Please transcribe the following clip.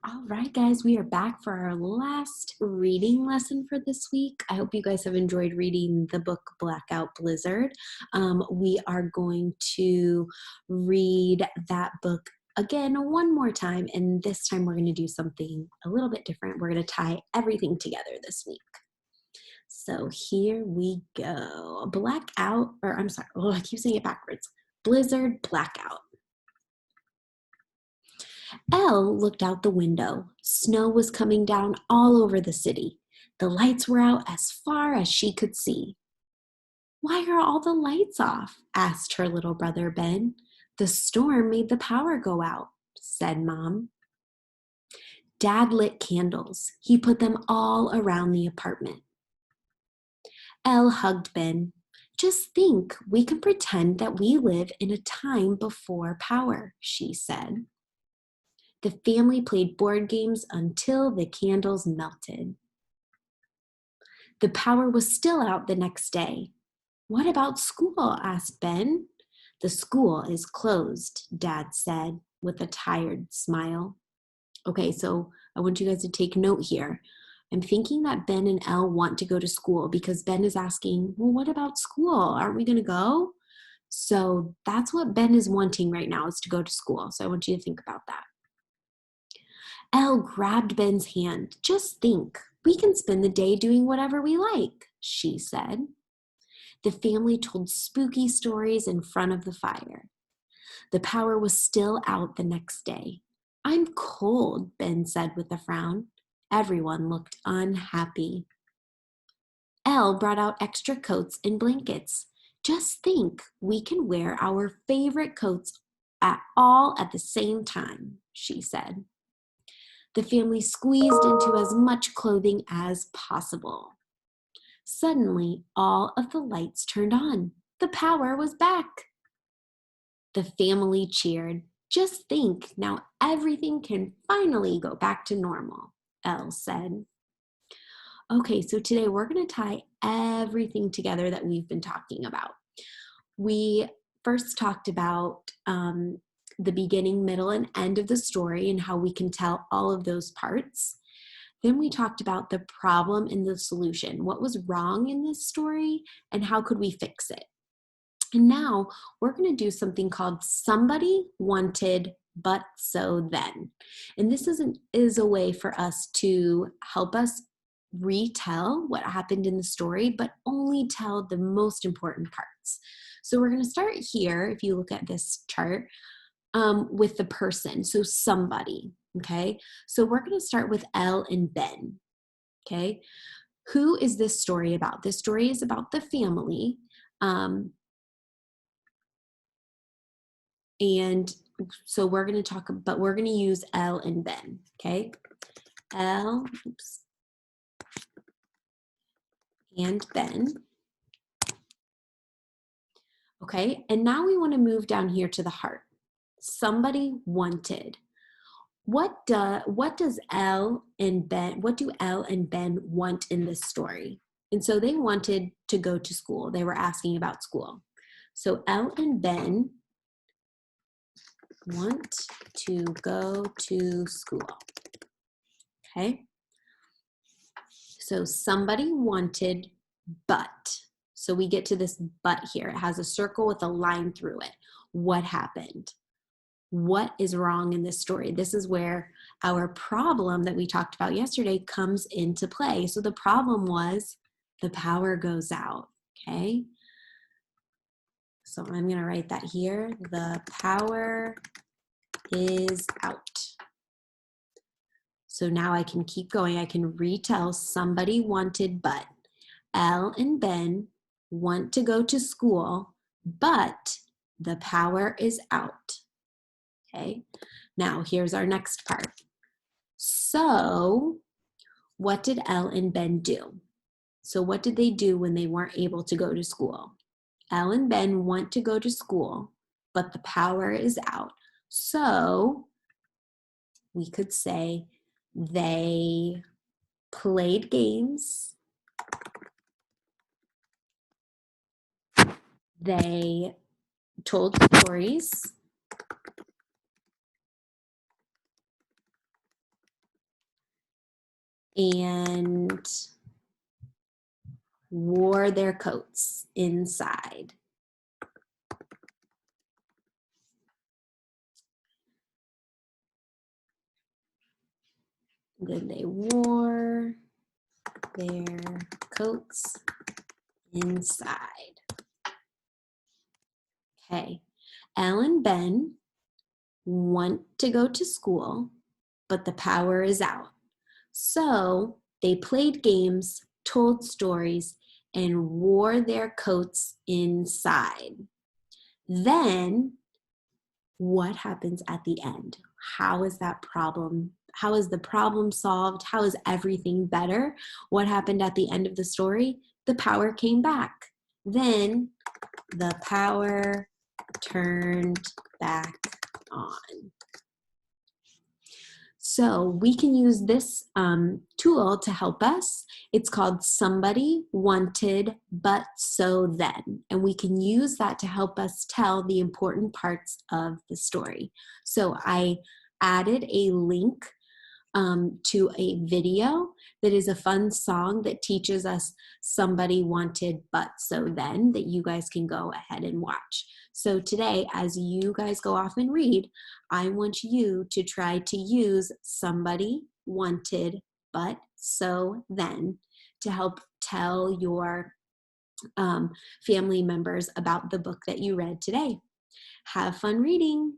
All right, guys, we are back for our last reading lesson for this week. I hope you guys have enjoyed reading the book Blackout Blizzard. We are going to read that book again one more time, and this time we're going to do something a little bit different. We're going to tie everything together this week. So here we go. Blackout, or I'm sorry, I keep saying it backwards. Blizzard Blackout. Elle looked out the window. Snow was coming down all over the city. The lights were out as far as she could see. "Why are all the lights off?" asked her little brother Ben. "The storm made the power go out," said Mom. Dad lit candles. He put them all around the apartment. Elle hugged Ben. "Just think, we can pretend that we live in a time before power," she said. The family played board games until the candles melted. The power was still out the next day. "What about school?" asked Ben. "The school is closed," Dad said with a tired smile. Okay, so I want you guys to take note here. I'm thinking that Ben and Elle want to go to school because Ben is asking, "Well, what about school? Aren't we going to go?" So that's what Ben is wanting right now, is to go to school. So I want you to think about that. Elle grabbed Ben's hand. "Just think, we can spend the day doing whatever we like," she said. The family told spooky stories in front of the fire. The power was still out the next day. "I'm cold," Ben said with a frown. Everyone looked unhappy. Elle brought out extra coats and blankets. "Just think, we can wear our favorite coats all at the same time," she said. The family squeezed into as much clothing as possible. Suddenly, all of the lights turned on. The power was back. The family cheered. "Just think, now everything can finally go back to normal," Elle said. Okay, so today we're going to tie everything together that we've been talking about. We first talked about the beginning, middle, and end of the story and how we can tell all of those parts. Then we talked about the problem and the solution. What was wrong in this story and how could we fix it? And now we're going to do something called Somebody Wanted But So Then. And this is a way for us to help us retell what happened in the story, but only tell the most important parts. So we're going to start here, if you look at this chart, with the person. So somebody, okay? So we're going to start with Elle and Ben, okay? Who is this story about? This story is about the family. And so we're going to talk, but we're going to use Elle and Ben, okay? Elle, and Ben. Okay, and now we want to move down here to the heart. Somebody wanted. What does Elle and Ben, what do Elle and Ben want in this story? And so they wanted to go to school. They were asking about school. So Elle and Ben want to go to school. Okay. So somebody wanted, but. So we get to this but here. It has a circle with a line through it. What happened? What is wrong in this story? This is where our problem that we talked about yesterday comes into play. So the problem was the power goes out, okay? So I'm going to write that here. The power is out. So now I can keep going. I can retell somebody wanted but. Elle and Ben want to go to school, but the power is out. Okay, now here's our next part. So what did Elle and Ben do? So what did they do when they weren't able to go to school? Elle and Ben want to go to school, but the power is out. So we could say they played games, they told stories, and wore their coats inside. Then they wore their coats inside. Okay, Elle and Ben want to go to school, but the power is out. So they played games, told stories, and wore their coats inside. Then what happens at the end? How is that problem? How is the problem solved? How is everything better? What happened at the end of the story? The power came back. Then the power turned back on. So we can use this tool to help us. It's called Somebody Wanted But So Then. And we can use that to help us tell the important parts of the story. So I added a link to a video that is a fun song that teaches us Somebody Wanted But So Then, that you guys can go ahead and watch. So today, as you guys go off and read, I want you to try to use Somebody Wanted But So Then to help tell your family members about the book that you read today. Have fun reading.